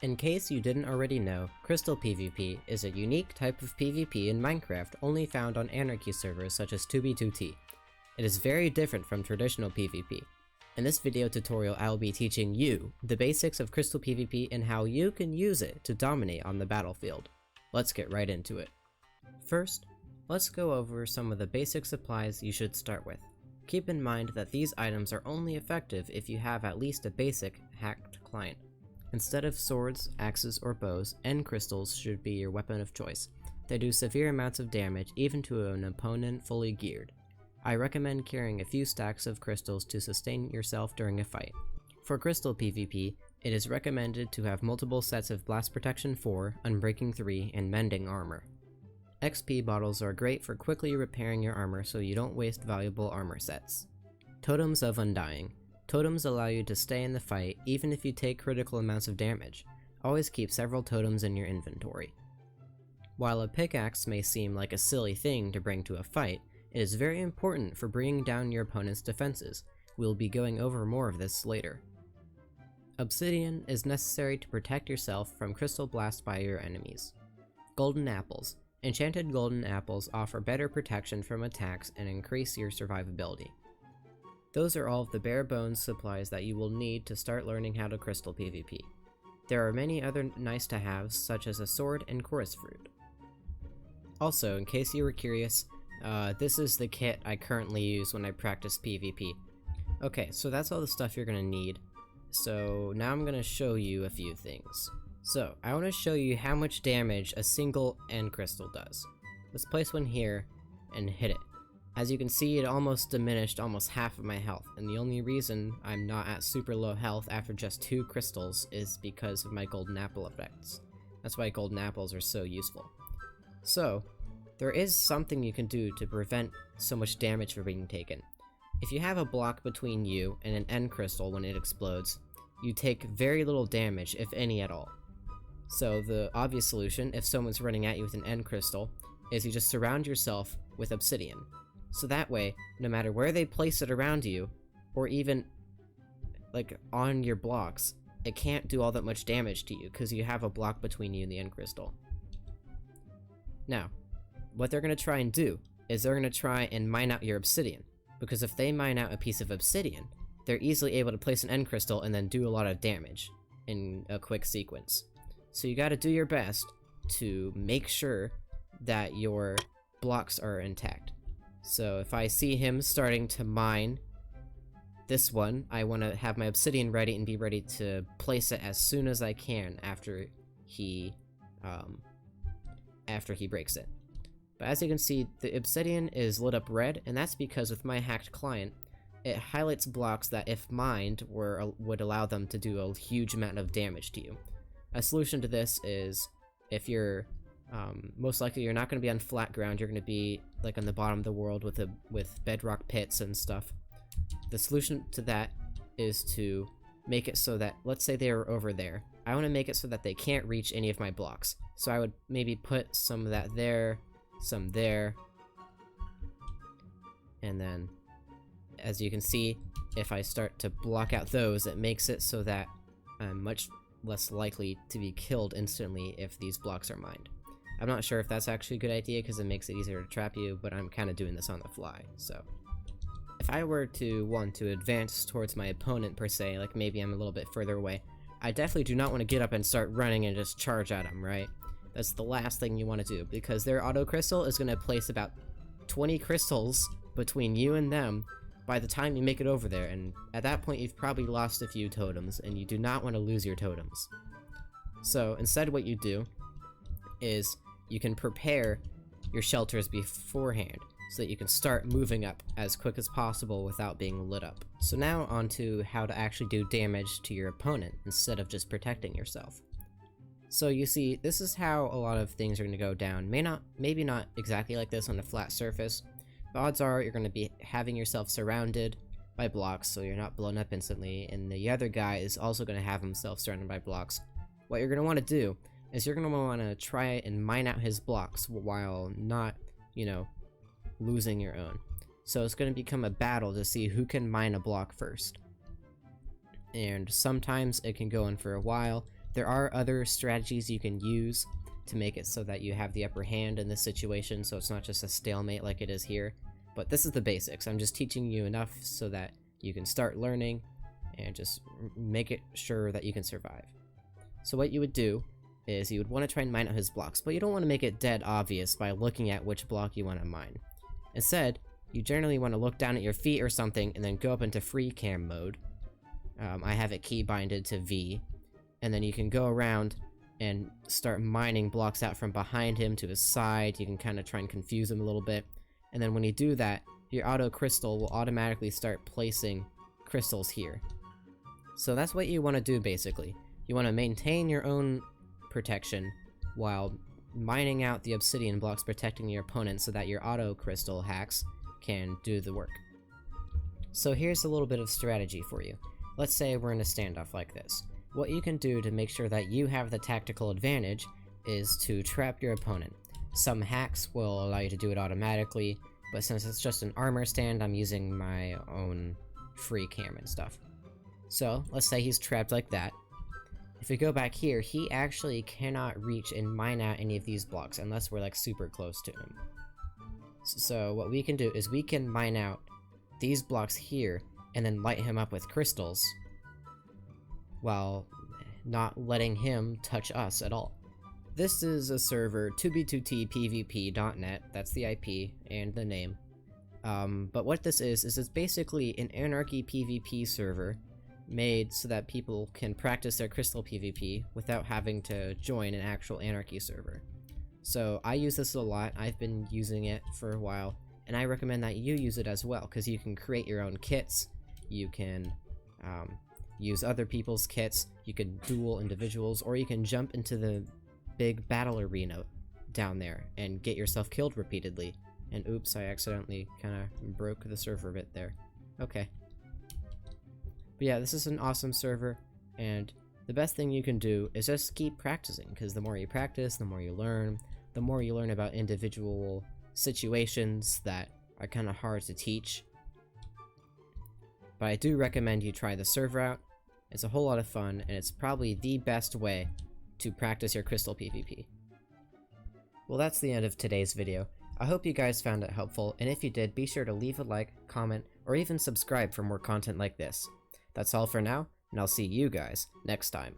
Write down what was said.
In case you didn't already know, Crystal PvP is a unique type of PvP in Minecraft only found on Anarchy servers such as 2b2t. It is very different from traditional PvP. In this video tutorial, I will be teaching you the basics of Crystal PvP and how you can use it to dominate on the battlefield. Let's get right into it. First, let's go over some of the basic supplies you should start with. Keep in mind that these items are only effective if you have at least a basic hacked client. Instead of swords, axes, or bows, end crystals should be your weapon of choice. They do severe amounts of damage even to an opponent fully geared. I recommend carrying a few stacks of crystals to sustain yourself during a fight. For Crystal PvP, it is recommended to have multiple sets of Blast Protection 4, Unbreaking 3, and Mending armor. XP bottles are great for quickly repairing your armor so you don't waste valuable armor sets. Totems of Undying. Totems allow you to stay in the fight even if you take critical amounts of damage. Always keep several totems in your inventory. While a pickaxe may seem like a silly thing to bring to a fight, it is very important for bringing down your opponent's defenses. We'll be going over more of this later. Obsidian is necessary to protect yourself from crystal blast by your enemies. Golden apples. Enchanted golden apples offer better protection from attacks and increase your survivability. Those are all of the bare bones supplies that you will need to start learning how to Crystal PvP. There are many other nice to haves such as a sword and chorus fruit. Also, in case you were curious, this is the kit I currently use when I practice PvP. Okay, so that's all the stuff you're gonna need. So now I'm gonna show you a few things. So, I want to show you how much damage a single end crystal does. Let's place one here and hit it. As you can see, it almost diminished almost half of my health, and the only reason I'm not at super low health after just 2 crystals is because of my golden apple effects. That's why golden apples are so useful. So, there is something you can do to prevent so much damage from being taken. If you have a block between you and an end crystal when it explodes, you take very little damage, if any at all. So the obvious solution, if someone's running at you with an end crystal, is you just surround yourself with obsidian. So that way, no matter where they place it around you, or even like on your blocks, it can't do all that much damage to you because you have a block between you and the end crystal. Now, what they're going to try and do is they're going to try and mine out your obsidian, because if they mine out a piece of obsidian, they're easily able to place an end crystal and then do a lot of damage in a quick sequence. So you gotta do your best to make sure that your blocks are intact. So if I see him starting to mine this one, I want to have my obsidian ready and be ready to place it as soon as I can after he breaks it. But as you can see, the obsidian is lit up red, and that's because with my hacked client, it highlights blocks that if mined would allow them to do a huge amount of damage to you. A solution to this is, if you're, most likely you're not going to be on flat ground, you're going to be like on the bottom of the world with bedrock pits and stuff. The solution to that is to make it so that, let's say they were over there. I want to make it so that they can't reach any of my blocks. So I would maybe put some of that there, some there, and then, as you can see, if I start to block out those, it makes it so that I'm much less likely to be killed instantly if these blocks are mined. I'm not sure if that's actually a good idea because it makes it easier to trap you, but I'm kind of doing this on the fly, so. If I were to want to advance towards my opponent per se, like maybe I'm a little bit further away, I definitely do not want to get up and start running and just charge at them, right? That's the last thing you want to do, because their auto crystal is going to place about 20 crystals between you and them by the time you make it over there, and at that point you've probably lost a few totems, and you do not want to lose your totems. So instead what you do is you can prepare your shelters beforehand so that you can start moving up as quick as possible without being lit up. So now on to how to actually do damage to your opponent instead of just protecting yourself. So you see, this is how a lot of things are going to go down. Maybe not exactly like this on a flat surface, but odds are you're going to be having yourself surrounded by blocks so you're not blown up instantly, and the other guy is also going to have himself surrounded by blocks. What you're going to want to do is you're going to want to try and mine out his blocks while not, losing your own. So it's going to become a battle to see who can mine a block first. And sometimes it can go on for a while, There are other strategies you can use to make it so that you have the upper hand in this situation, so it's not just a stalemate like it is here. But this is the basics. I'm just teaching you enough so that you can start learning and just make it sure that you can survive. So what you would do is you would want to try and mine out his blocks, but you don't want to make it dead obvious by looking at which block you want to mine. Instead, you generally want to look down at your feet or something and then go up into free cam mode. I have it keybinded to V, and then you can go around and start mining blocks out from behind him to his side. You can kind of try and confuse him a little bit, and then when you do that, your auto crystal will automatically start placing crystals here. So that's what you want to do basically. You want to maintain your own protection while mining out the obsidian blocks protecting your opponent so that your auto crystal hacks can do the work. So here's a little bit of strategy for you. Let's say we're in a standoff like this. What you can do to make sure that you have the tactical advantage is to trap your opponent. Some hacks will allow you to do it automatically, but since it's just an armor stand, I'm using my own free cam and stuff. So let's say he's trapped like that. If we go back here, he actually cannot reach and mine out any of these blocks unless we're like super close to him. So what we can do is we can mine out these blocks here and then light him up with crystals while not letting him touch us at all. This is a server 2b2tpvp.net, that's the IP and the name. But what this is it's basically an anarchy PvP server made so that people can practice their crystal PvP without having to join an actual anarchy server. So I use this a lot, I've been using it for a while, and I recommend that you use it as well, because you can create your own kits, you can use other people's kits, you can duel individuals, or you can jump into the big battle arena down there and get yourself killed repeatedly. And oops, I accidentally kinda broke the server a bit there. Okay. But yeah, this is an awesome server, and the best thing you can do is just keep practicing, because the more you practice, the more you learn about individual situations that are kind of hard to teach. But I do recommend you try the server out. It's a whole lot of fun, and it's probably the best way to practice your crystal PvP. Well, that's the end of today's video. I hope you guys found it helpful, and if you did, be sure to leave a like, comment, or even subscribe for more content like this. That's all for now, and I'll see you guys next time.